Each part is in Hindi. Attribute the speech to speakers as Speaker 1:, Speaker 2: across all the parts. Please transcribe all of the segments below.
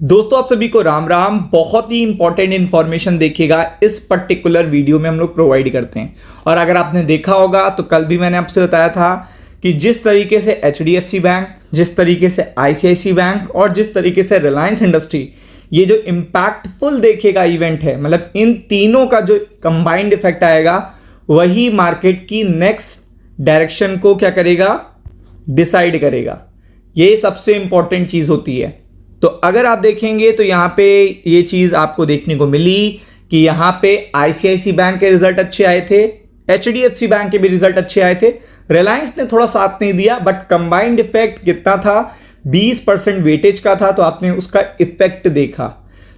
Speaker 1: दोस्तों आप सभी को राम राम। बहुत ही इंपॉर्टेंट इंफॉर्मेशन देखिएगा इस पर्टिकुलर वीडियो में हम लोग प्रोवाइड करते हैं। और अगर आपने देखा होगा तो कल भी मैंने आपसे बताया था कि जिस तरीके से HDFC बैंक, जिस तरीके से ICICI बैंक और जिस तरीके से रिलायंस इंडस्ट्री, ये जो इम्पैक्टफुल देखेगा इवेंट है, मतलब इन तीनों का जो कंबाइंड इफेक्ट आएगा वही मार्केट की नेक्स्ट डायरेक्शन को क्या करेगा, डिसाइड करेगा। ये सबसे इंपॉर्टेंट चीज़ होती है। तो अगर आप देखेंगे तो यहाँ पे ये चीज़ आपको देखने को मिली कि यहाँ पे ICICI बैंक के रिजल्ट अच्छे आए थे, HDFC बैंक के भी रिजल्ट अच्छे आए थे। रिलायंस ने थोड़ा साथ नहीं दिया, बट कंबाइंड इफेक्ट कितना था, 20% वेटेज का था, तो आपने उसका इफेक्ट देखा।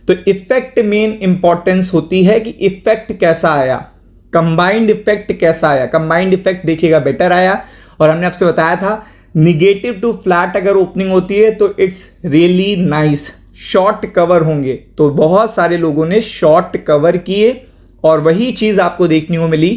Speaker 1: तो इफेक्ट मेन इंपॉर्टेंस होती है कि इफेक्ट कैसा आया, कंबाइंड इफेक्ट कैसा आया। कंबाइंड इफेक्ट देखिएगा बेटर आया। और हमने आपसे बताया था निगेटिव टू फ्लैट अगर ओपनिंग होती है तो it's really nice, short cover होंगे। तो बहुत सारे लोगों ने शॉर्ट कवर किए और वही चीज आपको देखने को मिली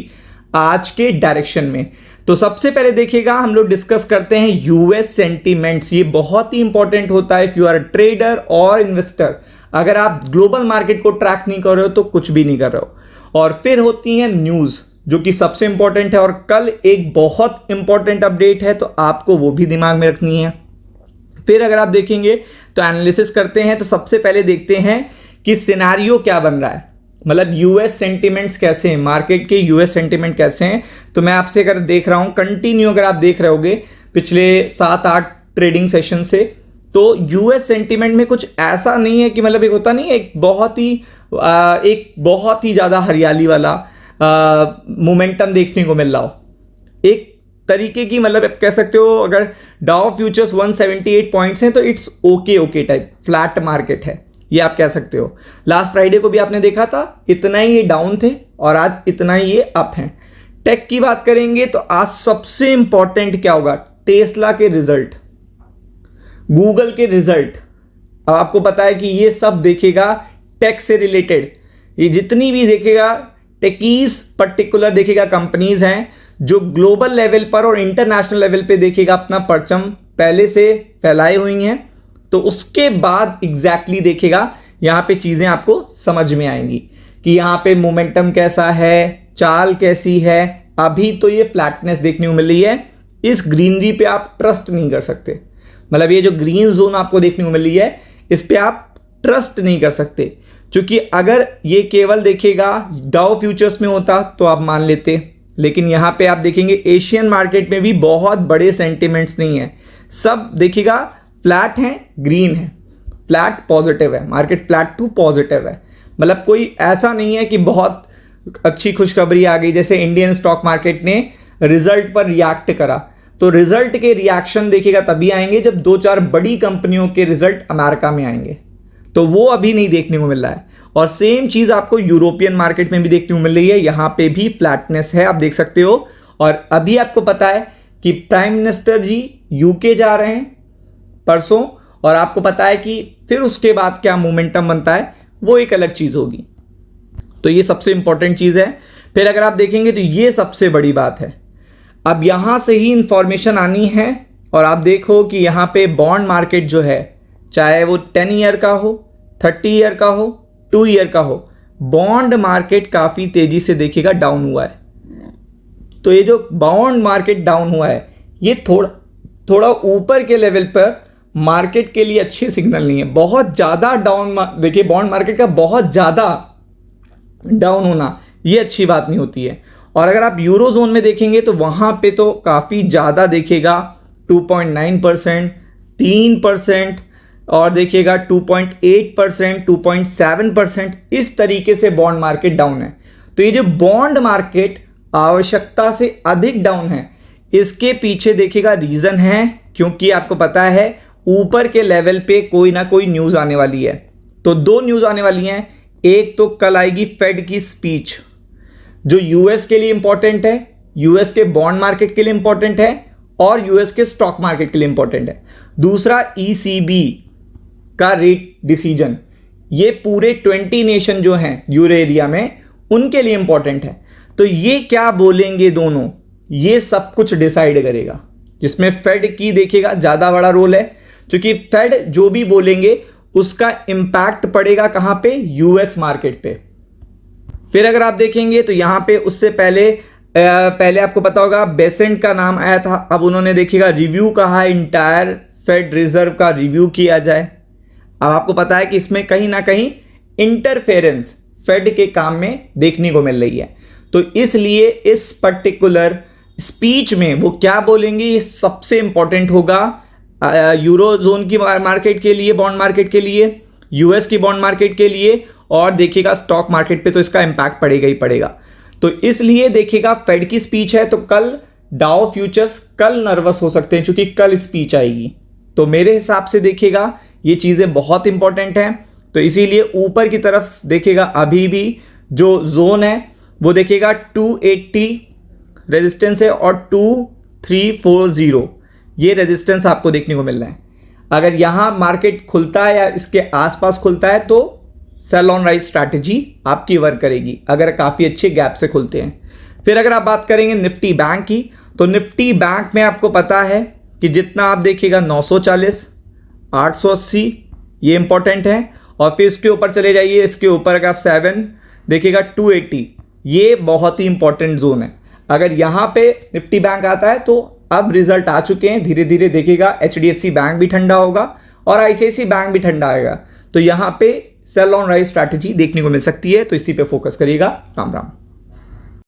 Speaker 1: आज के डायरेक्शन में। तो सबसे पहले देखिएगा हम लोग डिस्कस करते हैं यूएस सेंटीमेंट्स। ये बहुत ही इंपॉर्टेंट होता है if you are a trader और इन्वेस्टर। अगर आप ग्लोबल मार्केट को ट्रैक नहीं कर रहे हो तो कुछ भी नहीं कर रहे हो। और फिर होती है न्यूज़, जो कि सबसे इंपॉर्टेंट है। और कल एक बहुत इंपॉर्टेंट अपडेट है तो आपको वो भी दिमाग में रखनी है। फिर अगर आप देखेंगे तो एनालिसिस करते हैं। तो सबसे पहले देखते हैं कि सिनेरियो क्या बन रहा है, मतलब यूएस सेंटिमेंट्स कैसे हैं, मार्केट के यूएस सेंटिमेंट कैसे हैं। तो मैं आपसे अगर देख रहा हूं कंटिन्यू, अगर आप देख रहे होगे पिछले 7-8 ट्रेडिंग सेशन से, तो यूएस सेंटिमेंट में कुछ ऐसा नहीं है कि मतलब एक होता नहीं है एक बहुत ही ज़्यादा हरियाली वाला मोमेंटम देखने को मिल रहा हो। एक तरीके की मतलब आप कह सकते हो अगर डाउ फ्यूचर्स 178 पॉइंट्स हैं तो it's okay type flat market है, ये आप कह सकते हो। लास्ट फ्राइडे को भी आपने देखा था इतना ही ये डाउन थे और आज इतना ही ये अप हैं। टेक की बात करेंगे तो आज सबसे इंपॉर्टेंट क्या होगा, टेस्ला के रिजल्ट, गूगल के रिजल्ट। अब आपको पता है कि ये सब देखेगा टेक से रिलेटेड, ये जितनी भी देखेगा टेकीज पर्टिकुलर देखेगा कंपनीज हैं जो ग्लोबल लेवल पर और इंटरनेशनल लेवल पे देखेगा अपना परचम पहले से फैलाई हुई हैं। तो उसके बाद एग्जैक्टली देखेगा यहाँ पे चीज़ें आपको समझ में आएंगी कि यहाँ पे मोमेंटम कैसा है, चाल कैसी है। अभी तो ये फ्लैटनेस देखने को मिल रही है, इस ग्रीनरी पे आप ट्रस्ट नहीं कर सकते। मतलब ये जो ग्रीन जोन आपको देखने को मिल रही है इस पे आप ट्रस्ट नहीं कर सकते, क्योंकि अगर ये केवल देखेगा डाउ फ्यूचर्स में होता तो आप मान लेते। लेकिन यहाँ पे आप देखेंगे एशियन मार्केट में भी बहुत बड़े सेंटिमेंट्स नहीं है, सब देखिएगा फ्लैट हैं, ग्रीन है, फ्लैट पॉजिटिव है, मार्केट फ्लैट टू पॉजिटिव है। मतलब कोई ऐसा नहीं है कि बहुत अच्छी खुशखबरी आ गई, जैसे इंडियन स्टॉक मार्केट ने रिजल्ट पर रिएक्ट करा। तो रिजल्ट के रिएक्शन देखिएगा तभी आएंगे जब 2-4 बड़ी कंपनियों के रिजल्ट अमेरिका में आएंगे, तो वो अभी नहीं देखने को मिल रहा है। और सेम चीज़ आपको यूरोपियन मार्केट में भी देखने को मिल रही है, यहाँ पे भी फ्लैटनेस है, आप देख सकते हो। और अभी आपको पता है कि प्राइम मिनिस्टर जी यूके जा रहे हैं परसों, और आपको पता है कि फिर उसके बाद क्या मोमेंटम बनता है वो एक अलग चीज़ होगी। तो ये सबसे इंपॉर्टेंट चीज़ है। फिर अगर आप देखेंगे तो ये सबसे बड़ी बात है, अब यहाँ से ही इंफॉर्मेशन आनी है। और आप देखो कि यहाँ पे बॉन्ड मार्केट जो है, चाहे वो 10 ईयर का हो, 30 ईयर का हो, 2 ईयर का हो, बॉन्ड मार्केट काफ़ी तेज़ी से देखिएगा डाउन हुआ है। तो ये जो बॉन्ड मार्केट डाउन हुआ है ये थोड़ा ऊपर के लेवल पर मार्केट के लिए अच्छे सिग्नल नहीं है। बहुत ज़्यादा डाउन देखिए, बॉन्ड मार्केट का बहुत ज़्यादा डाउन होना ये अच्छी बात नहीं होती है। और अगर आप यूरो जोन में देखेंगे तो वहाँ पे तो काफ़ी ज़्यादा देखिएगा 2.9%, 3%, और देखिएगा 2.8%, 2.7%, इस तरीके से बॉन्ड मार्केट डाउन है। तो ये जो बॉन्ड मार्केट आवश्यकता से अधिक डाउन है, इसके पीछे देखिएगा रीज़न है, क्योंकि आपको पता है ऊपर के लेवल पे कोई ना कोई न्यूज़ आने वाली है। तो 2 न्यूज़ आने वाली हैं। एक तो कल आएगी फेड की स्पीच, जो यूएस के लिए इंपॉर्टेंट है, यूएस के बॉन्ड मार्केट के लिए इंपॉर्टेंट है और यूएस के स्टॉक मार्केट के लिए इंपॉर्टेंट है। दूसरा ECB का रेट डिसीजन, ये पूरे 20 नेशन जो हैं यूरो एरिया में उनके लिए इंपॉर्टेंट है। तो ये क्या बोलेंगे दोनों, ये सब कुछ डिसाइड करेगा, जिसमें फेड की देखिएगा ज़्यादा बड़ा रोल है, क्योंकि फेड जो भी बोलेंगे उसका इम्पैक्ट पड़ेगा कहां पे, यूएस मार्केट पे। फिर अगर आप देखेंगे तो यहां पे उससे पहले आपको पता होगा बेसेंट का नाम आया था, अब उन्होंने देखिएगा रिव्यू कहा है, इंटायर फेड रिजर्व का रिव्यू किया जाए। अब आपको पता है कि इसमें कहीं ना कहीं इंटरफेरेंस फेड के काम में देखने को मिल रही है, तो इसलिए इस पर्टिकुलर स्पीच में वो क्या बोलेंगे ये सबसे इंपॉर्टेंट होगा यूरो जोन की मार्केट के लिए, बॉन्ड मार्केट के लिए, यूएस की बॉन्ड मार्केट के लिए, और देखिएगा स्टॉक मार्केट पे तो इसका इंपैक्ट पड़ेगा ही पड़ेगा। तो इसलिए देखिएगा फेड की स्पीच है तो कल डाउ फ्यूचर्स कल नर्वस हो सकते हैं क्योंकि कल स्पीच आएगी। तो मेरे हिसाब से देखिएगा ये चीजें बहुत इंपॉर्टेंट हैं, तो इसीलिए ऊपर की तरफ देखिएगा अभी भी जो जोन है वो देखिएगा 280 रेजिस्टेंस है और 2340 ये रेजिस्टेंस आपको देखने को मिल रहा है। अगर यहां मार्केट खुलता है या इसके आसपास खुलता है तो सेल ऑन राइज स्ट्रैटेजी आपकी वर्क करेगी, अगर काफी अच्छे गैप से खुलते हैं। फिर अगर आप बात करेंगे निफ्टी बैंक की, तो निफ्टी बैंक में आपको पता है कि जितना आप देखिएगा 940, 880 ये इंपॉर्टेंट है, और फिर इसके ऊपर चले जाइए, इसके ऊपर अगर आप 7 देखिएगा 280 ये बहुत ही इंपॉर्टेंट जोन है। अगर यहां पे निफ्टी बैंक आता है तो अब रिजल्ट आ चुके हैं, धीरे धीरे देखिएगा एचडीएफसी बैंक भी ठंडा होगा और आईसीआईसी बैंक भी ठंडा आएगा, तो यहां पे सेल ऑन राइज स्ट्रैटेजी देखने को मिल सकती है, तो इसी पे फोकस करिएगा। राम राम।